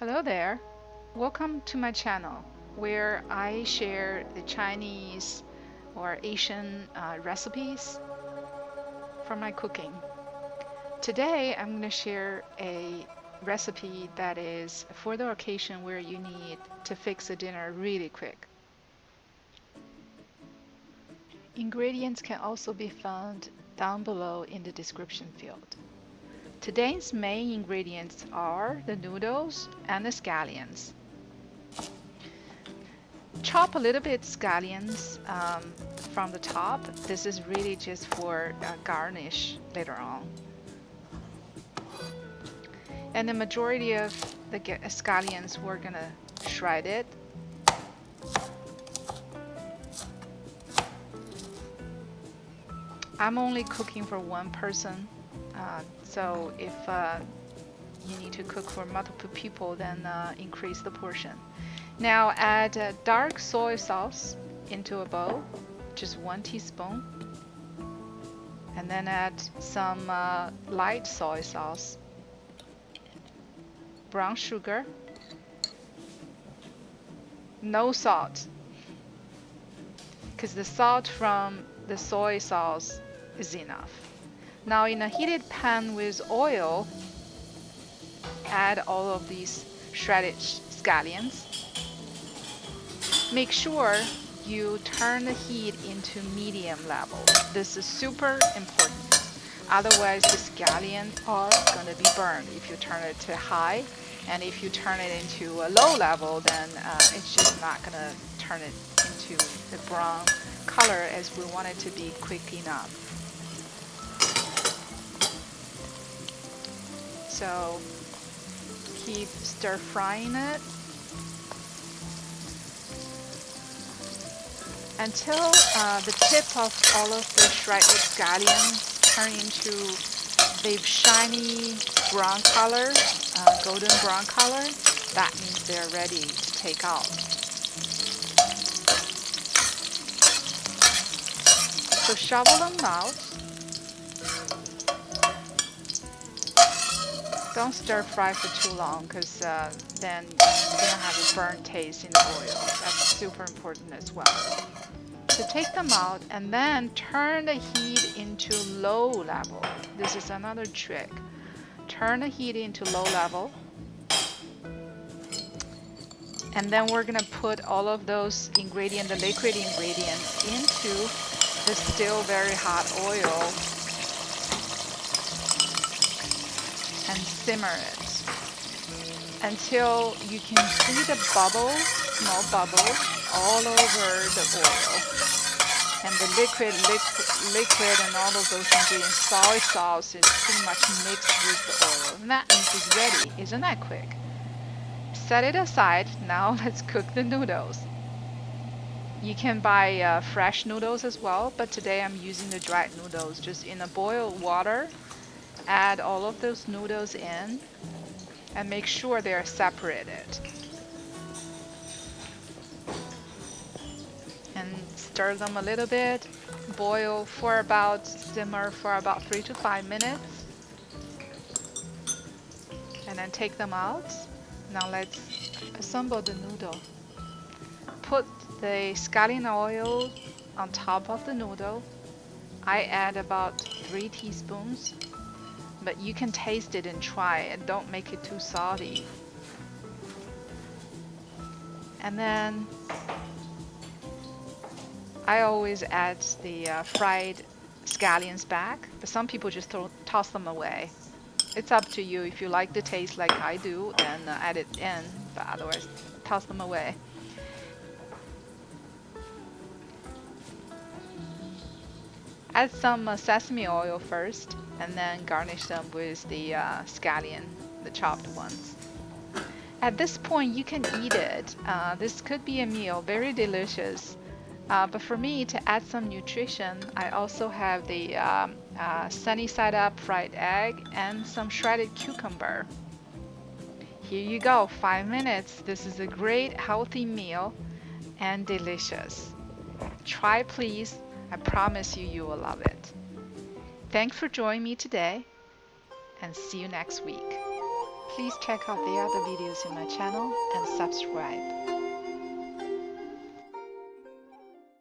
Hello there. Welcome to my channel where I share the Chinese or Asian recipes from my cooking. Today I'm going to share a recipe that is for the occasion where you need to fix a dinner really quick. Ingredients can also be found down below in the description field. Today's main ingredients are the noodles and the scallions. Chop a little bit scallions from the top. This is really just for garnish later on. And the majority of the scallions, we're gonna shred it. I'm only cooking for one person, so if you need to cook for multiple people, then increase the portion. Now add dark soy sauce into a bowl, just 1 teaspoon, and then add some light soy sauce, brown sugar, no salt, because the salt from the soy sauce is enough. Now in a heated pan with oil, add all of these shredded scallions. Make sure you turn the heat into medium level. This is super important. Otherwise, the scallions are going to be burned if you turn it to high. And if you turn it into a low level, then it's just not going to turn it into the brown color as we want it to be quick enough. So keep stir frying it until the tip of all of the shredded scallions turn into the shiny brown color, golden brown color. That means they're ready to take out. So shovel them out. Don't stir fry for too long, because then you're gonna have a burnt taste in the oil. That's super important as well. So take them out and then turn the heat into low level. This is another trick. Turn the heat into low level. And then we're gonna put all of those ingredients, the liquid ingredients, into the still very hot oil and simmer it until you can see the bubbles, small bubbles, all over the oil. And the liquid and all of those ingredients, soy sauce, is pretty much mixed with the oil. And that means it's ready. Isn't that quick? Set it aside. Now let's cook the noodles. You can buy fresh noodles as well, but today I'm using the dried noodles. Just in a boiled water, add all of those noodles in and make sure they are separated. And stir them a little bit. Boil for about, simmer for about 3 to 5 minutes. And then take them out. Now let's assemble the noodle. Put the scallion oil on top of the noodle. I add about 3 teaspoons. But you can taste it and try it. Don't make it too salty. And then I always add the fried scallions back, but some people just toss them away. It's up to you. If you like the taste like I do, then add it in, but otherwise toss them away. Add some sesame oil first, and then garnish them with the scallion, the chopped ones. At this point, you can eat it. This could be a meal, very delicious. But for me, to add some nutrition, I also have the sunny side up fried egg and some shredded cucumber. Here you go, 5 minutes. This is a great healthy meal and delicious. Try please. I promise you, you will love it. Thanks for joining me today, and see you next week. Please check out the other videos in my channel and subscribe.